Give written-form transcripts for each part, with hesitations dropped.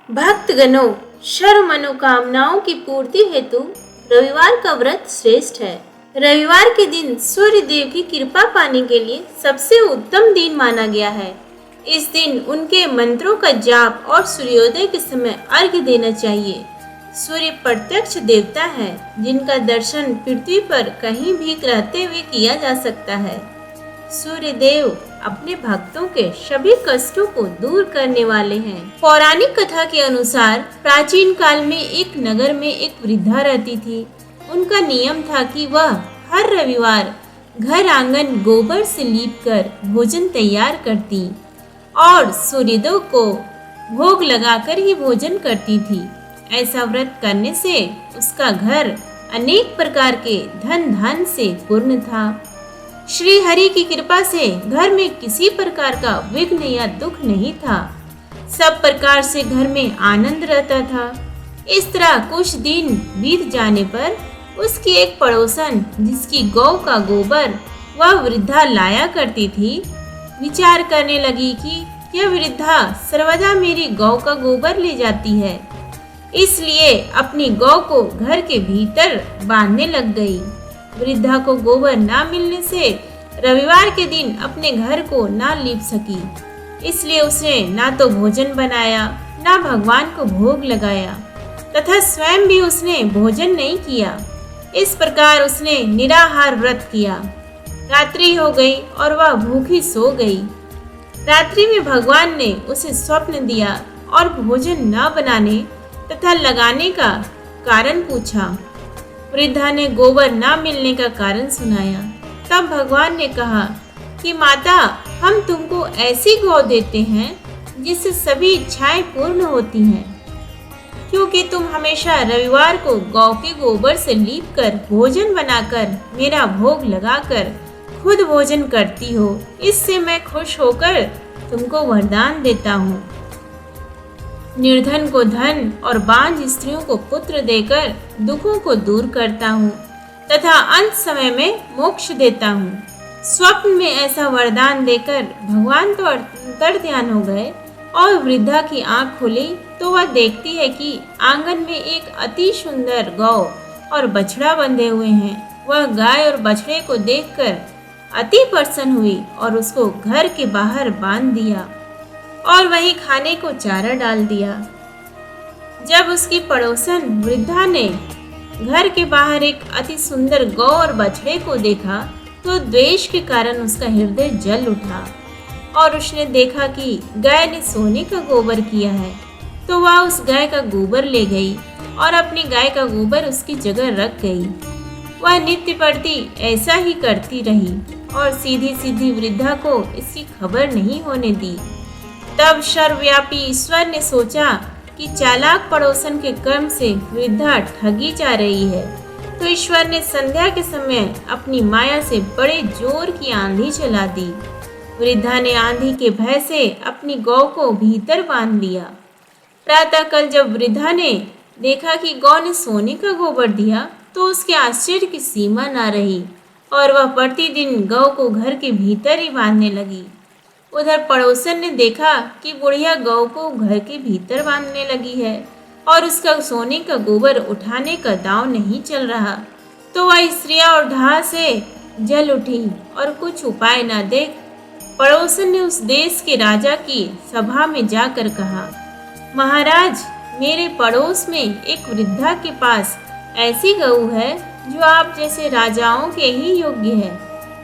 भक्तगणों, सर्व मनोकामनाओं की पूर्ति हेतु रविवार का व्रत श्रेष्ठ है। रविवार के दिन सूर्य देव की कृपा पाने के लिए सबसे उत्तम दिन माना गया है। इस दिन उनके मंत्रों का जाप और सूर्योदय के समय अर्घ्य देना चाहिए। सूर्य प्रत्यक्ष देवता है, जिनका दर्शन पृथ्वी पर कहीं भी रहते हुए किया जा सकता है। सूर्य देव अपने भक्तों के सभी कष्टों को दूर करने वाले हैं। पौराणिक कथा के अनुसार प्राचीन काल में एक नगर में एक वृद्धा रहती थी। उनका नियम था कि वह हर रविवार घर आंगन गोबर से लीपकर भोजन तैयार करती और सूर्यदेव को भोग लगाकर ही भोजन करती थी। ऐसा व्रत करने से उसका घर अनेक प्रकार के धन धान्य से पूर्ण था। श्री हरि की कृपा से घर में किसी प्रकार का विघ्न या दुख नहीं था। सब प्रकार से घर में आनंद रहता था। इस तरह कुछ दिन बीत जाने पर उसकी एक पड़ोसन, जिसकी गौ का गोबर वह वृद्धा लाया करती थी, विचार करने लगी कि यह वृद्धा सर्वदा मेरी गौ का गोबर ले जाती है, इसलिए अपनी गौ को घर के भीतर बांधने लग गई। वृद्धा को गोबर ना मिलने से रविवार के दिन अपने घर को ना लीप सकी, इसलिए उसने ना तो भोजन बनाया, ना भगवान को भोग लगाया तथा स्वयं भी उसने भोजन नहीं किया। इस प्रकार उसने निराहार व्रत किया। रात्रि हो गई और वह भूखी सो गई। रात्रि में भगवान ने उसे स्वप्न दिया और भोजन न बनाने तथा लगाने का कारण पूछा। वृद्धा ने गोबर न मिलने का कारण सुनाया। तब भगवान ने कहा कि माता, हम तुमको ऐसी गौ देते हैं जिससे सभी इच्छाएं पूर्ण होती हैं, क्योंकि तुम हमेशा रविवार को गौ के गोबर से लीपकर भोजन बनाकर मेरा भोग लगाकर खुद भोजन करती हो। इससे मैं खुश होकर तुमको वरदान देता हूँ। निर्धन को धन और बांझ स्त्रियों को पुत्र देकर दुखों को दूर करता हूँ तथा अंत समय में मोक्ष देता हूँ। स्वप्न में ऐसा वरदान देकर भगवान तो अंतर ध्यान हो गए और वृद्धा की आंख खुली तो वह देखती है कि आंगन में एक अति सुंदर गौ और बछड़ा बंधे हुए हैं। वह गाय और बछड़े को देखकर अति प्रसन्न हुई और उसको घर के बाहर बांध दिया और वहीं खाने को चारा डाल दिया। जब उसकी पड़ोसन वृद्धा ने घर के बाहर एक अति सुंदर गौ और बछड़े को देखा तो द्वेष के कारण उसका हृदय जल उठा और उसने देखा कि गाय ने सोने का गोबर किया है, तो वह उस गाय का गोबर ले गई और अपनी गाय का गोबर उसकी जगह रख गई। वह नित्य प्रति ऐसा ही करती रही और सीधी सीधी वृद्धा को इसकी खबर नहीं होने दी। तब सर्वव्यापी ईश्वर ने सोचा कि चालाक पड़ोसन के कर्म से वृद्धा ठगी जा रही है, तो ईश्वर ने संध्या के समय अपनी माया से बड़े जोर की आंधी चला दी। वृद्धा ने आंधी के भय से अपनी गौ को भीतर बांध लिया। प्रातःकाल जब वृद्धा ने देखा कि गौ ने सोने का गोबर दिया तो उसके आश्चर्य की सीमा न रही और वह प्रतिदिन गौ को घर के भीतर ही बांधने लगी। उधर पड़ोसन ने देखा कि बुढ़िया गौ को घर के भीतर बांधने लगी है और उसका सोने का गोबर उठाने का दांव नहीं चल रहा, तो वह स्त्रियां और ढाह से जल उठी और कुछ उपाय न देख पड़ोसन ने उस देश के राजा की सभा में जाकर कहा, महाराज, मेरे पड़ोस में एक वृद्धा के पास ऐसी गऊ है जो आप जैसे राजाओं के ही योग्य है।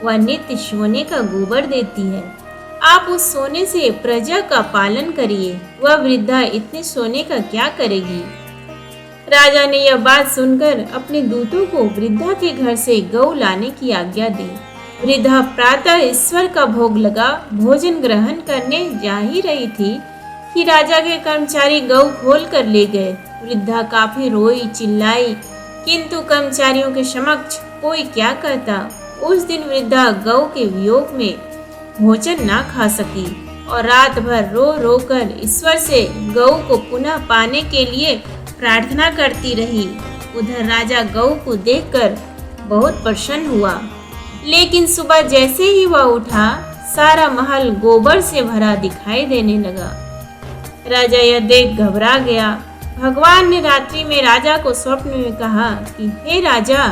वह नित्य सोने का गोबर देती है। आप उस सोने से प्रजा का पालन करिए। वह वृद्धा इतने सोने का क्या करेगी? राजा ने यह बात सुनकर अपने दूतों को वृद्धा के घर से गौ लाने की आज्ञा दी। वृद्धा प्रातः ईश्वर का भोग लगा भोजन ग्रहण करने जा ही रही थी कि राजा के कर्मचारी गौ खोल कर ले गए। वृद्धा काफी रोई चिल्लाई, किंतु कर्मचारियों के समक्ष कोई क्या कहता। उस दिन वृद्धा गौ के वियोग में भोजन ना खा सकी और रात भर रो रो कर ईश्वर से गौ को पुनः पाने के लिए प्रार्थना करती रही। उधर राजा गौ को देखकर बहुत प्रसन्न हुआ, लेकिन सुबह जैसे ही वह उठा सारा महल गोबर से भरा दिखाई देने लगा। राजा यह देख घबरा गया। भगवान ने रात्रि में राजा को स्वप्न में कहा कि हे राजा,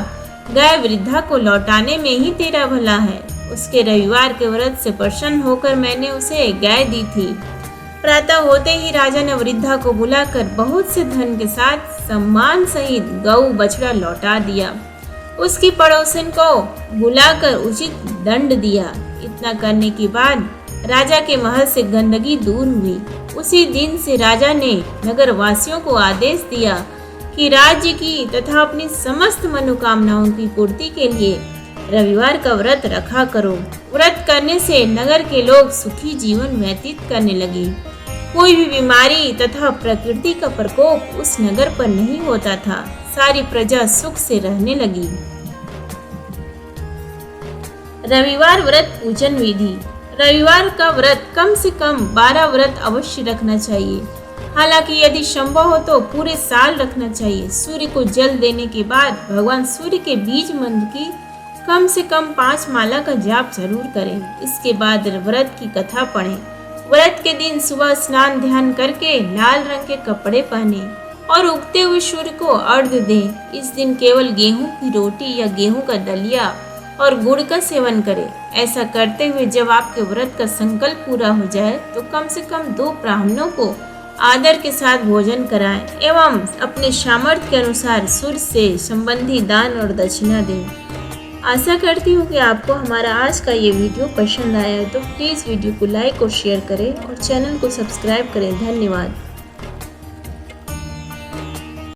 गाय वृद्धा को लौटाने में ही तेरा भला है। उसके रविवार के व्रत से प्रसन्न होकर मैंने उसे गाय दी थी। प्रातः होते ही राजा ने वृद्धा को बुलाकर बहुत से धन के साथ सम्मान सहित गौ बछड़ा लौटा दिया। उसकी पड़ोसन को बुलाकर उचित दंड दिया। इतना करने के बाद राजा के महल से गंदगी दूर हुई। उसी दिन से राजा ने नगर वासियों को आदेश दिया कि राज्य की तथा अपनी समस्त मनोकामनाओं की पूर्ति के लिए रविवार का व्रत रखा करो। व्रत करने से नगर के लोग सुखी जीवन व्यतीत करने लगे। कोई भी बीमारी तथा प्रकृति का प्रकोप उस नगर पर नहीं होता था। सारी प्रजा सुख से रहने लगी। रविवार व्रत पूजन विधि। रविवार का व्रत कम से कम 12 व्रत अवश्य रखना चाहिए। हालांकि यदि संभव हो तो पूरे साल रखना चाहिए। सूर्य को जल देने के बाद भगवान सूर्य के बीज मंत्र की कम से कम 5 माला का जाप जरूर करें। इसके बाद व्रत की कथा पढ़ें। व्रत के दिन सुबह स्नान ध्यान करके लाल रंग के कपड़े पहने और उगते हुए सूर्य को अर्घ्य दें। इस दिन केवल गेहूं की रोटी या गेहूं का दलिया और गुड़ का सेवन करें। ऐसा करते हुए जब आपके व्रत का संकल्प पूरा हो जाए तो कम से कम 2 ब्राह्मणों को आदर के साथ भोजन कराएं एवं अपने सामर्थ्य के अनुसार सूर्य से संबंधी दान और दक्षिणा दें। आशा करती हूँ कि आपको हमारा आज का ये वीडियो पसंद आया है तो प्लीज़ वीडियो को लाइक और शेयर करें और चैनल को सब्सक्राइब करें। धन्यवाद।